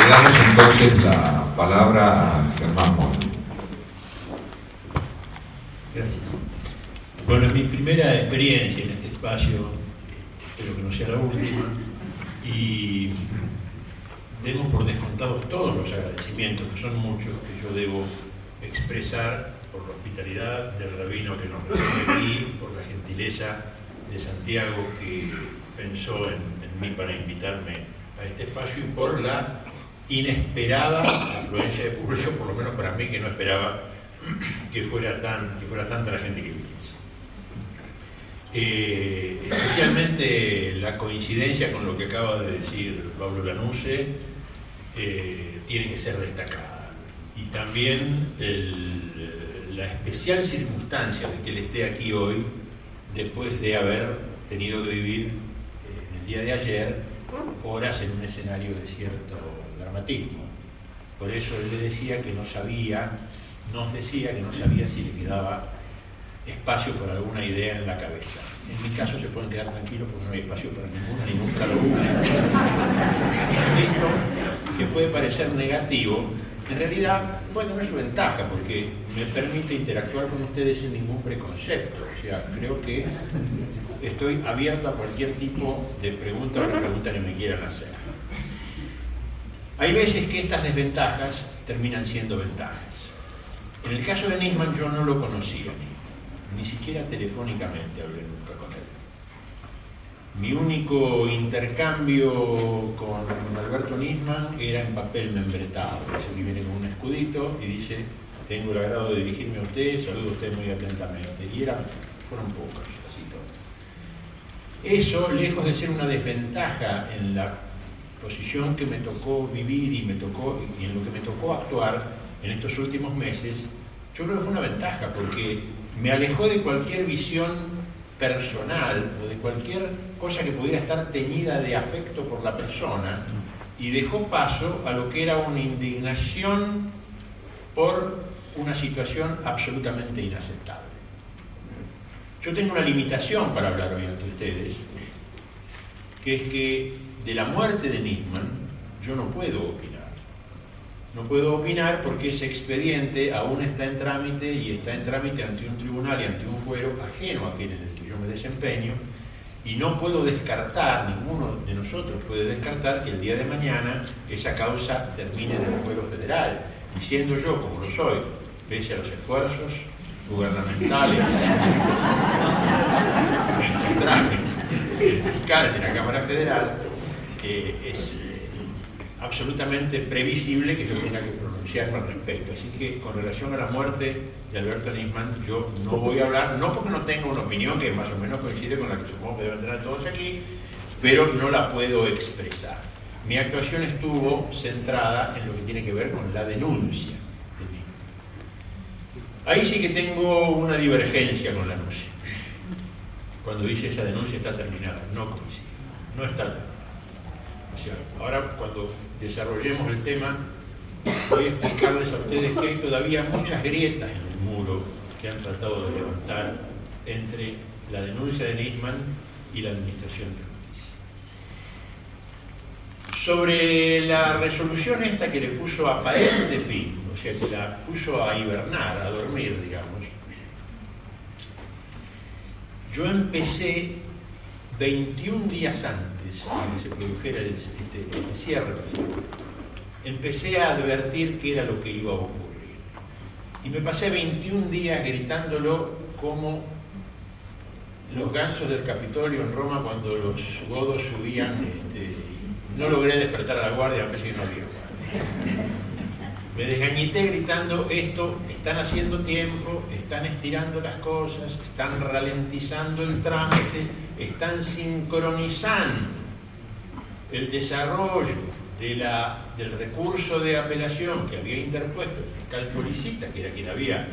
Le damos entonces la palabra a Germán Moll. Gracias. Bueno, es mi primera experiencia en este espacio, espero que no sea la última, y demos por descontados todos los agradecimientos, que son muchos, que yo debo expresar por la hospitalidad del rabino que nos recibe aquí, por la gentileza de Santiago que pensó en mí para invitarme a este espacio y por la inesperada afluencia de público, por lo menos para mí, que no esperaba que fuera tanta la gente que viniese. Especialmente la coincidencia con lo que acaba de decir Pablo Lanuse tiene que ser destacada. Y también la especial circunstancia de que él esté aquí hoy, después de haber tenido que vivir en el día de ayer horas en un escenario de cierto dramatismo. Por eso él le decía que nos decía que no sabía si le quedaba espacio para alguna idea en la cabeza. En mi caso se pueden quedar tranquilos porque no hay espacio para ninguna, ni nunca lo hubo. Esto, que puede parecer negativo, en realidad, bueno, no es su ventaja porque me permite interactuar con ustedes sin ningún preconcepto. O sea, creo que estoy abierto a cualquier tipo de pregunta o pregunta que me quieran hacer. Hay veces que estas desventajas terminan siendo ventajas. En el caso de Nisman yo no lo conocía, ni siquiera telefónicamente hablé nunca con él. Mi único intercambio con Alberto Nisman era en papel membretado, que viene con un escudito y dice: tengo el agrado de dirigirme a usted, saludo a usted muy atentamente. Y fueron pocos, así todo. Eso, lejos de ser una desventaja en la posición que me tocó vivir y en lo que me tocó actuar en estos últimos meses, yo creo que fue una ventaja porque me alejó de cualquier visión personal o de cualquier cosa que pudiera estar teñida de afecto por la persona y dejó paso a lo que era una indignación por una situación absolutamente inaceptable. Yo tengo una limitación para hablar hoy ante ustedes, que es que de la muerte de Nisman yo no puedo opinar. No puedo opinar porque ese expediente aún está en trámite y está en trámite ante un tribunal y ante un fuero ajeno a aquel en el que yo me desempeño, y no puedo descartar, ninguno de nosotros puede descartar que el día de mañana esa causa termine en el fuero federal. Y siendo yo, como lo soy, pese a los esfuerzos gubernamentales de encontrarme el fiscal de la Cámara Federal, es absolutamente previsible que yo tenga que pronunciarme al respecto. Así que con relación a la muerte de Alberto Nisman yo no voy a hablar, no porque no tenga una opinión que más o menos coincide con la que supongo que deben tener todos aquí, pero no la puedo expresar. Mi actuación estuvo centrada en lo que tiene que ver con la denuncia de Nisman. Ahí sí que tengo una divergencia con la denuncia. Cuando dice esa denuncia está terminada, no coincide, no está terminada. O sea, ahora cuando desarrollemos el tema voy a explicarles a ustedes que hay todavía muchas grietas en el muro que han tratado de levantar entre la denuncia de Nisman y la administración de justicia. Sobre la resolución esta que le puso aparente fin, o sea, que la puso a hibernar, a dormir, digamos, yo empecé 21 días antes de que se produjera el cierre, empecé a advertir qué era lo que iba a ocurrir. Y me pasé 21 días gritándolo como los gansos del Capitolio en Roma cuando los godos subían. No logré despertar a la guardia, a veces no había guardia. Me desgañité gritando esto: están haciendo tiempo, están estirando las cosas, están ralentizando el trámite, están sincronizando el desarrollo del recurso de apelación que había interpuesto el fiscal Policita, que era quien había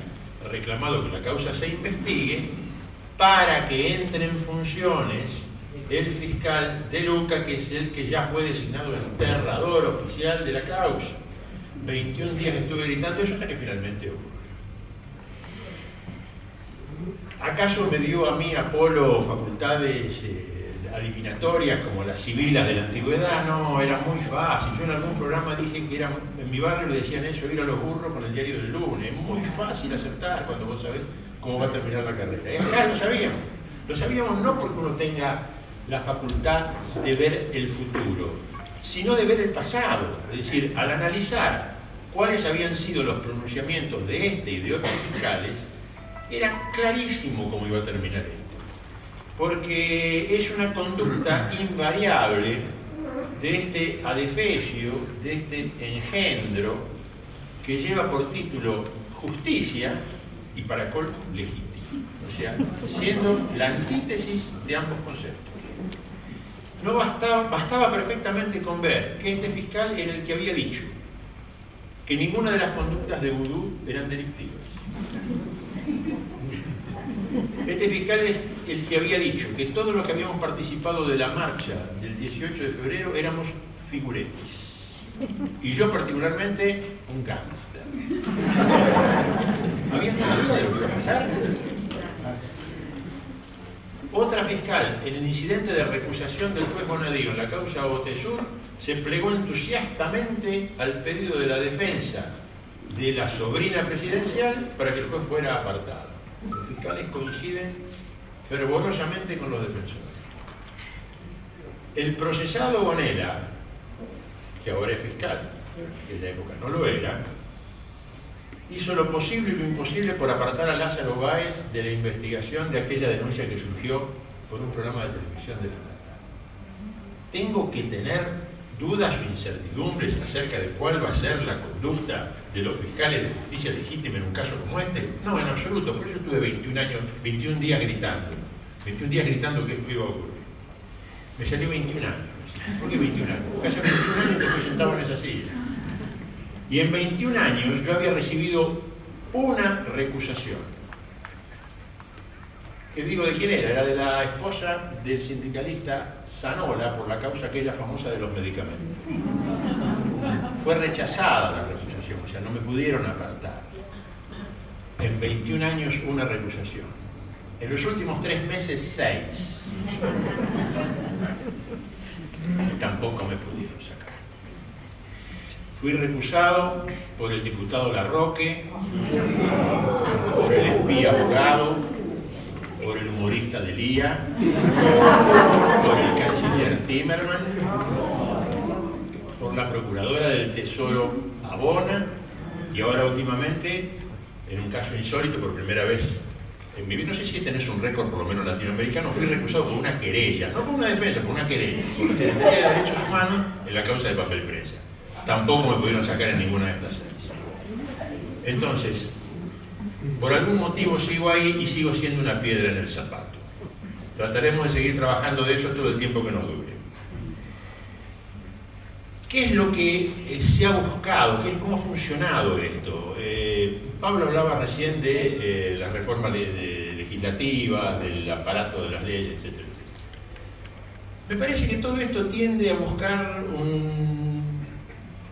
reclamado que la causa se investigue, para que entre en funciones el fiscal De Luca, que es el que ya fue designado enterrador oficial de la causa. 21 días estuve gritando eso hasta que finalmente ocurrió. ¿Acaso me dio a mí Apolo facultades adivinatorias como las sibilas de la antigüedad, no, era muy fácil. Yo en algún programa dije que era, en mi barrio le decían eso, ir a los burros con el diario del lunes. Es muy fácil acertar cuando vos sabés cómo va a terminar la carrera. Es real, lo sabíamos. Lo sabíamos no porque uno tenga la facultad de ver el futuro, sino de ver el pasado. Es decir, al analizar cuáles habían sido los pronunciamientos de este y de otros fiscales, era clarísimo cómo iba a terminar esto. Porque es una conducta invariable de este adefesio, de este engendro, que lleva por título justicia y para colmo legítimo. O sea, siendo la antítesis de ambos conceptos. No bastaba perfectamente con ver que este fiscal era el que había dicho que ninguna de las conductas de vudú eran delictivas. Este fiscal es el que había dicho que todos los que habíamos participado de la marcha del 18 de febrero éramos figuretes. Y yo particularmente un gángster. ¿Habían sabido de lo que iba a pasar? Otra fiscal, en el incidente de recusación del juez Bonadío en la causa Botesur, se plegó entusiastamente al pedido de la defensa de la sobrina presidencial para que el juez fuera apartado. Los fiscales coinciden fervorosamente con los defensores. El procesado Bonella, que ahora es fiscal, que en la época no lo era, hizo lo posible y lo imposible por apartar a Lázaro Báez de la investigación de aquella denuncia que surgió por un programa de televisión de la tarde. Tengo que tener dudas o incertidumbres acerca de cuál va a ser la conducta de los fiscales de justicia legítima en un caso como este. No, en absoluto. Por eso estuve 21 días gritando. 21 días gritando que esto iba a ocurrir. Me salió 21 años. ¿Por qué 21 años? Porque hace 21 años que estoy sentado en esa silla. Y en 21 años yo había recibido una recusación. ¿Qué digo de quién era? Era de la esposa del sindicalista Zanola por la causa aquella famosa de los medicamentos. Fue rechazada la recusación, o sea, no me pudieron apartar. En 21 años una recusación. En los últimos 3 meses 6. Tampoco me pudieron sacar. Fui recusado por el diputado Larroque, por el espía abogado, por el humorista de Lía, por el canciller Timerman, por la procuradora del Tesoro Abona y ahora últimamente, en un caso insólito, por primera vez en mi vida, no sé si tenés un récord por lo menos latinoamericano, fui recusado por una querella, no por una defensa, por una querella, por la Secretaría de Derechos Humanos en la causa de papel prensa. Tampoco me pudieron sacar en ninguna de estas 6. Entonces, por algún motivo sigo ahí y sigo siendo una piedra en el zapato. Trataremos de seguir trabajando de eso todo el tiempo que nos dure. ¿Qué es lo que se ha buscado? ¿Cómo ha funcionado esto? Pablo hablaba recién de la reforma legislativa, del aparato de las leyes, etcétera, etcétera. Me parece que todo esto tiende a buscar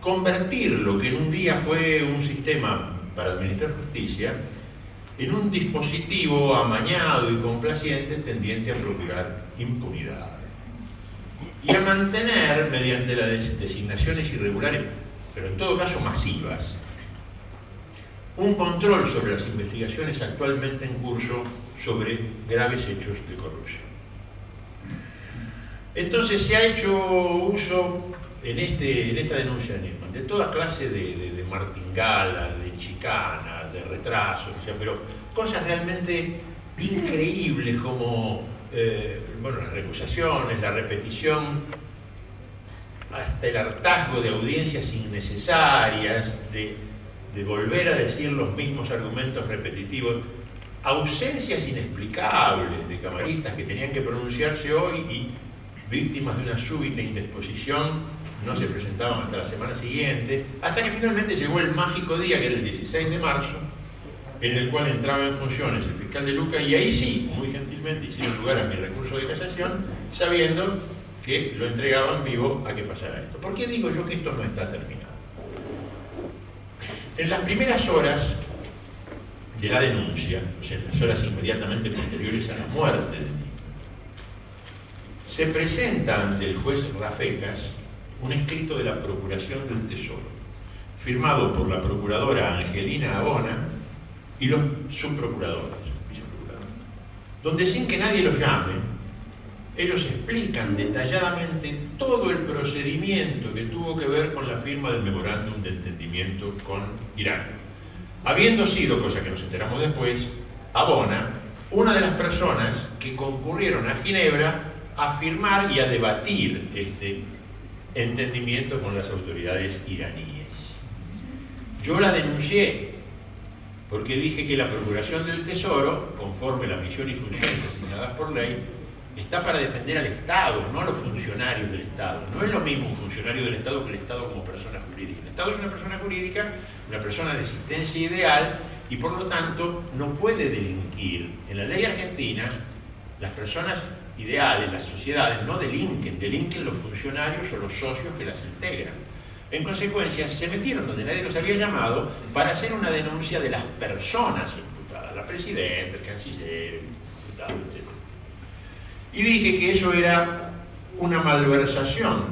convertir lo que en un día fue un sistema para administrar justicia en un dispositivo amañado y complaciente tendiente a procurar impunidad y a mantener, mediante las designaciones irregulares, pero en todo caso masivas, un control sobre las investigaciones actualmente en curso sobre graves hechos de corrupción. Entonces se ha hecho uso en esta denuncia de Nisman de toda clase de martingalas, de chicanas, de retrasos, o sea, pero cosas realmente increíbles como las recusaciones, la repetición, hasta el hartazgo de audiencias innecesarias, de volver a decir los mismos argumentos repetitivos, ausencias inexplicables de camaristas que tenían que pronunciarse hoy y víctimas de una súbita indisposición no se presentaban hasta la semana siguiente, hasta que finalmente llegó el mágico día, que era el 16 de marzo, en el cual entraba en funciones el fiscal de Luca, y ahí sí, muy gentilmente hicieron lugar a mi recurso de casación, sabiendo que lo entregaban vivo a que pasara esto. ¿Por qué digo yo que esto no está terminado? En las primeras horas de la denuncia, o sea, en las horas inmediatamente posteriores a la muerte de Nisman, se presenta ante el juez Rafecas un escrito de la Procuración del Tesoro, firmado por la procuradora Angelina Abona y los subprocuradores, viceprocuradores, donde sin que nadie los llame, ellos explican detalladamente todo el procedimiento que tuvo que ver con la firma del memorándum de entendimiento con Irán, habiendo sido, cosa que nos enteramos después, Abona una de las personas que concurrieron a Ginebra a firmar y a debatir este entendimiento con las autoridades iraníes. Yo la denuncié porque dije que la Procuración del Tesoro, conforme la misión y funciones asignadas por ley, está para defender al Estado, no a los funcionarios del Estado. No es lo mismo un funcionario del Estado que el Estado como persona jurídica. El Estado es una persona jurídica, una persona de existencia ideal, y por lo tanto no puede delinquir. En la ley argentina, las personas ideales, las sociedades, no delinquen los funcionarios o los socios que las integran. En consecuencia, se metieron donde nadie los había llamado para hacer una denuncia de las personas imputadas, la presidenta, el canciller, el diputado, etc. Y dije que eso era una malversación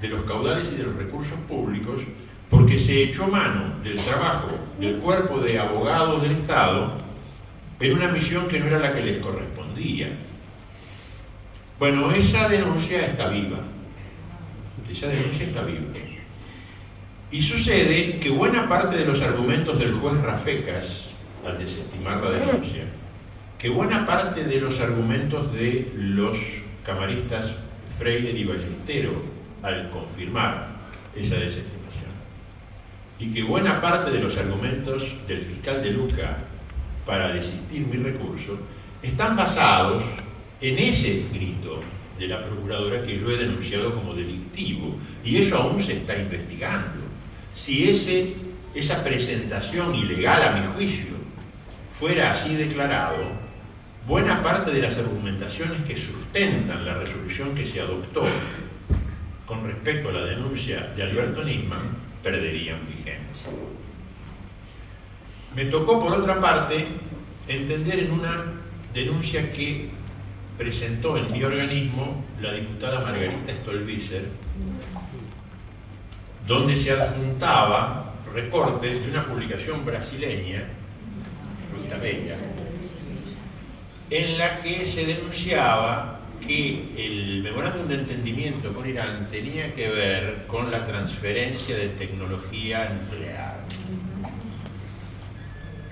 de los caudales y de los recursos públicos, porque se echó mano del trabajo del cuerpo de abogados del Estado en una misión que no era la que les correspondía. Bueno, esa denuncia está viva. Y sucede que buena parte de los argumentos del juez Rafecas, al desestimar la denuncia, que buena parte de los argumentos de los camaristas Freire y Ballestero, al confirmar esa desestimación, y que buena parte de los argumentos del fiscal de Luca para desistir mi recurso, están basados en ese escrito de la procuradora que yo he denunciado como delictivo, y eso aún se está investigando. Si esa presentación ilegal, a mi juicio, fuera así declarado, buena parte de las argumentaciones que sustentan la resolución que se adoptó con respecto a la denuncia de Alberto Nisman perderían vigencia. Me tocó, por otra parte, entender en una denuncia que presentó en mi organismo la diputada Margarita Stolbizer, donde se adjuntaba recortes de una publicación brasileña, Fruta Bella, en la que se denunciaba que el memorándum de entendimiento con Irán tenía que ver con la transferencia de tecnología nuclear.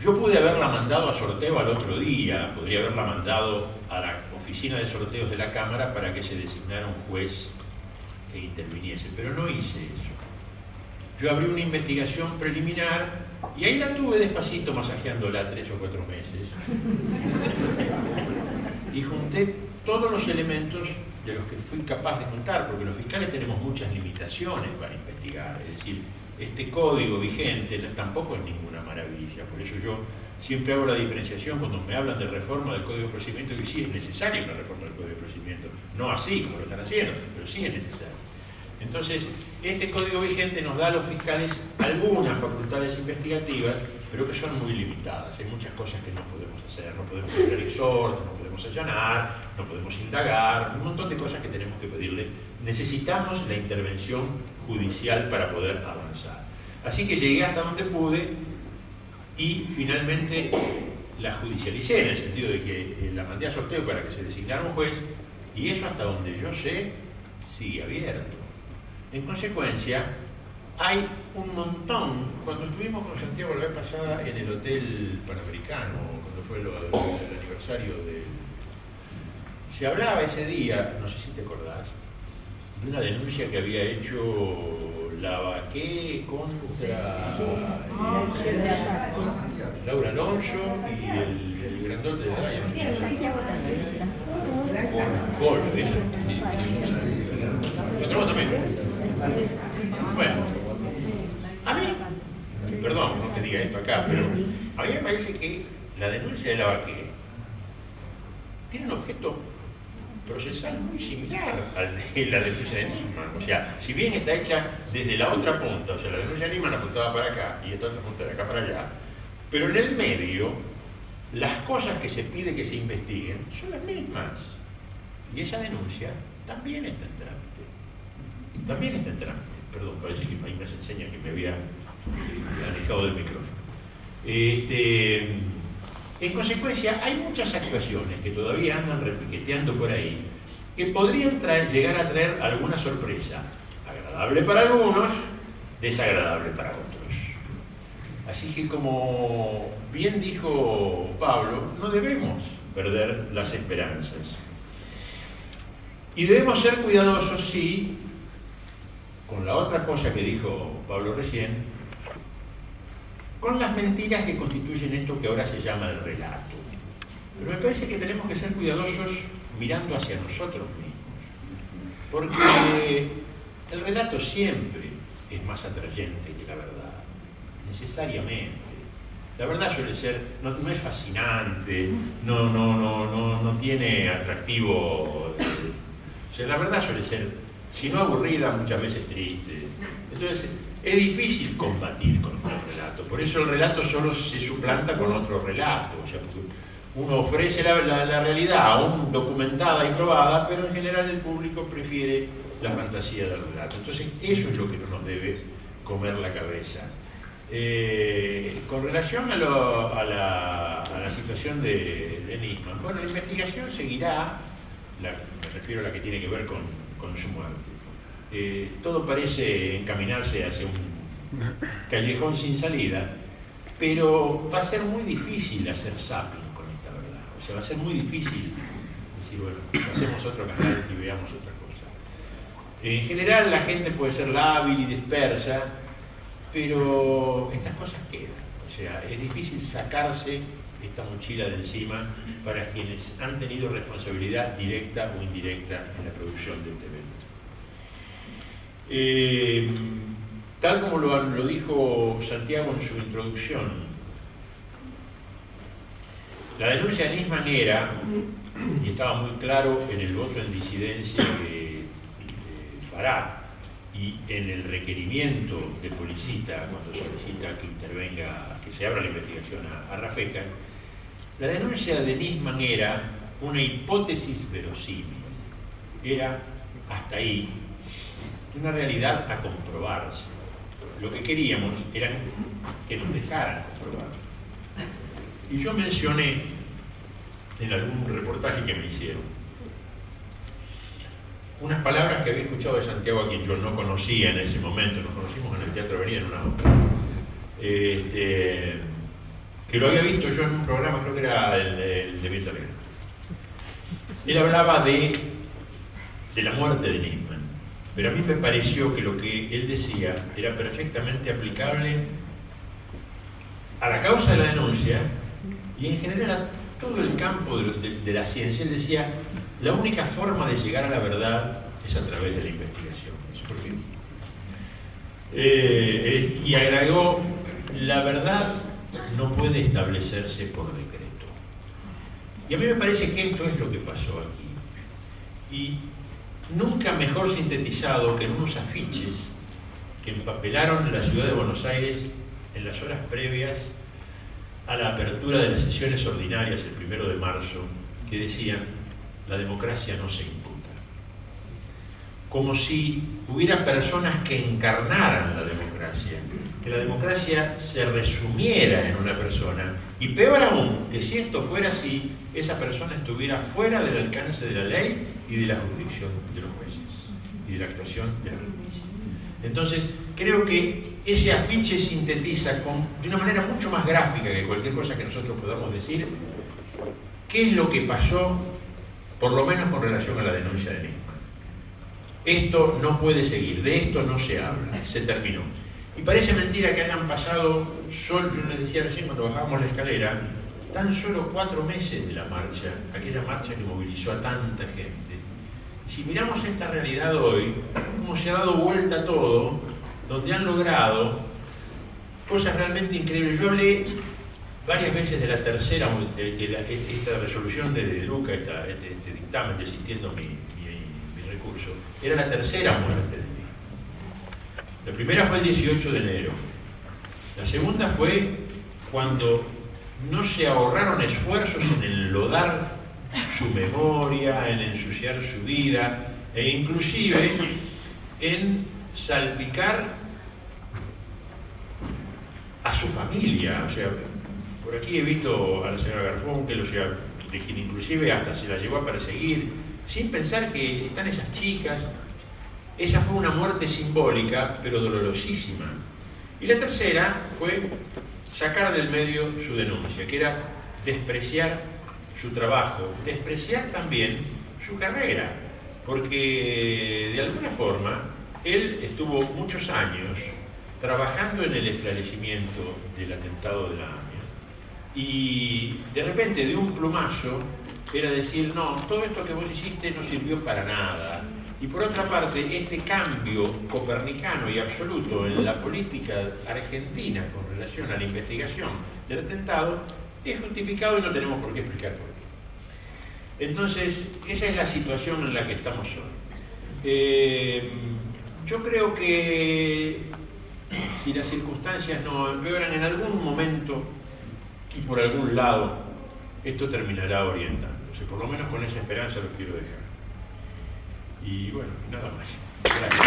Yo pude haberla mandado a sorteo al otro día, podría haberla mandado a la oficina de sorteos de la Cámara para que se designara un juez que interviniese, pero no hice eso. Yo abrí una investigación preliminar y ahí la tuve despacito masajeándola 3 o 4 meses. Y junté todos los elementos de los que fui capaz de juntar, porque los fiscales tenemos muchas limitaciones para investigar. Es decir, este código vigente tampoco es ninguna maravilla. Por eso yo siempre hago la diferenciación cuando me hablan de reforma del Código de Procedimiento, que sí es necesaria una reforma del Código de Procedimiento. No así como lo están haciendo, pero sí es necesario. Entonces, este código vigente nos da a los fiscales algunas facultades investigativas, pero que son muy limitadas. Hay muchas cosas que no podemos hacer. No podemos hacer exhortos, no podemos allanar, no podemos indagar, un montón de cosas que tenemos que pedirle. Necesitamos la intervención judicial para poder avanzar. Así que llegué hasta donde pude y finalmente la judicialicé, en el sentido de que la mandé a sorteo para que se designara un juez, y eso, hasta donde yo sé, sigue abierto. En consecuencia, hay un montón. Cuando estuvimos con Santiago la vez pasada en el Hotel Panamericano, cuando fue el aniversario se hablaba ese día, no sé si te acordás, de una denuncia que había hecho Lavaqué contra Laura Alonso y el grandote de Daya. Col, eso. Lo tenemos también. Bueno, a mí, perdón, no te diga esto acá, pero a mí me parece que la denuncia de Lavaqué tiene un objeto procesal muy similar a la denuncia de Nisman. O sea, si bien está hecha desde la otra punta, o sea, la denuncia de Nisman apuntaba para acá y esta otra punta de acá para allá, pero en el medio, las cosas que se pide que se investiguen son las mismas. Y esa denuncia también está en trámite. También está en trámite. Perdón, parece que ahí me enseña que me había alejado del micrófono. En consecuencia, hay muchas actuaciones que todavía andan repiqueteando por ahí, que podrían llegar a traer alguna sorpresa, agradable para algunos, desagradable para otros. Así que, como bien dijo Pablo, no debemos perder las esperanzas. Y debemos ser cuidadosos, sí, con la otra cosa que dijo Pablo recién, con las mentiras que constituyen esto que ahora se llama el relato. Pero me parece que tenemos que ser cuidadosos mirando hacia nosotros mismos, porque el relato siempre es más atrayente que la verdad, necesariamente. La verdad suele ser, no es fascinante, no tiene atractivo. O sea, la verdad suele ser, si no aburrida, muchas veces triste. Entonces, es difícil combatir con el relato. Por eso el relato solo se suplanta con otro relato. O sea, uno ofrece la realidad aún documentada y probada, pero en general el público prefiere la fantasía del relato. Entonces, eso es lo que no nos debe comer la cabeza. Con relación a la situación de Nisman, bueno, la investigación seguirá, me refiero a la que tiene que ver con su muerte. Todo parece encaminarse hacia un callejón sin salida, pero va a ser muy difícil hacer zapping con esta verdad. O sea, va a ser muy difícil decir, bueno, hacemos otro canal y veamos otra cosa. En general la gente puede ser lábil y dispersa, pero estas cosas quedan. O sea, es difícil sacarse esta mochila de encima para quienes han tenido responsabilidad directa o indirecta en la producción de este evento. Tal como lo dijo Santiago en su introducción, la denuncia de Nisman era, y estaba muy claro en el voto en disidencia de Fará y en el requerimiento de Policita cuando solicita que intervenga, que se abra la investigación a Rafeca, la denuncia de Nisman era una hipótesis verosímil, era hasta ahí una realidad a comprobarse. Lo que queríamos era que nos dejaran comprobar. Y yo mencioné en algún reportaje que me hicieron unas palabras que había escuchado de Santiago, a quien yo no conocía en ese momento. Nos conocimos en el Teatro Avenida en una obra, que lo había visto yo en un programa, creo que era el de Viento Alegre. Él hablaba de la muerte de Nisman, pero a mí me pareció que lo que él decía era perfectamente aplicable a la causa de la denuncia y en general a todo el campo de la ciencia. Él decía, la única forma de llegar a la verdad es a través de la investigación. Y agregó, la verdad no puede establecerse por decreto. Y a mí me parece que esto es lo que pasó aquí. Y nunca mejor sintetizado que en unos afiches que empapelaron la ciudad de Buenos Aires en las horas previas a la apertura de las sesiones ordinarias el 1 de marzo, que decían, la democracia no se imputa. Como si hubiera personas que encarnaran la democracia, que la democracia se resumiera en una persona, y peor aún, que si esto fuera así, esa persona estuviera fuera del alcance de la ley y de la jurisdicción de los jueces, y de la actuación de la justicia. Entonces, creo que ese afiche sintetiza de una manera mucho más gráfica que cualquier cosa que nosotros podamos decir, qué es lo que pasó, por lo menos con relación a la denuncia de Nisman. Esto no puede seguir, de esto no se habla, se terminó. Y parece mentira que hayan pasado, yo les decía recién cuando bajábamos la escalera, tan solo 4 meses de la marcha, aquella marcha que movilizó a tanta gente. Si miramos esta realidad hoy, cómo se ha dado vuelta todo, donde han logrado cosas realmente increíbles. Yo hablé varias veces de la tercera, esta resolución de Luca, este dictamen, desistiendo mi recurso, era la tercera muerte de mí. La primera fue el 18 de enero. La segunda fue cuando no se ahorraron esfuerzos en enlodar su memoria, en ensuciar su vida, e inclusive en salpicar a su familia. O sea, por aquí he visto a la señora Garfunkel, o sea, de quien inclusive hasta se la llevó a perseguir, sin pensar que están esas chicas. Esa fue una muerte simbólica, pero dolorosísima. Y la tercera fue sacar del medio su denuncia, que era despreciar su trabajo, despreciar también su carrera, porque de alguna forma él estuvo muchos años trabajando en el esclarecimiento del atentado de la AMIA, y de repente de un plumazo era decir, no, todo esto que vos hiciste no sirvió para nada. Y por otra parte, este cambio copernicano y absoluto en la política argentina con relación a la investigación del atentado es justificado y no tenemos por qué explicar por qué. Entonces, esa es la situación en la que estamos hoy. Yo creo que si las circunstancias no empeoran en algún momento y por algún lado, esto terminará orientándose. Por lo menos con esa esperanza los quiero dejar. Y bueno, nada más. Gracias.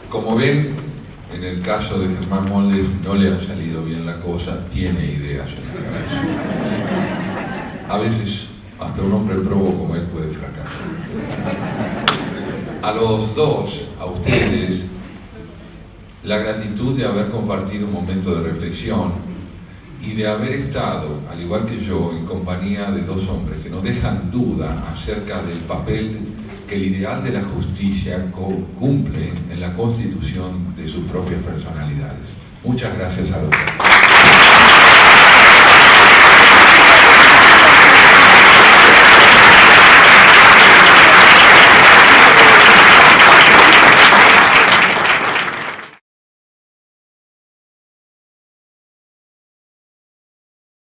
Como ven, en el caso de Germán Moldes no le ha salido bien la cosa, tiene ideas en la cabeza. A veces hasta un hombre probo como él puede fracasar. A los dos, a ustedes, la gratitud de haber compartido un momento de reflexión y de haber estado, al igual que yo, en compañía de dos hombres que no dejan duda acerca del papel que el ideal de la justicia cumple en la constitución de sus propias personalidades. Muchas gracias a los dos.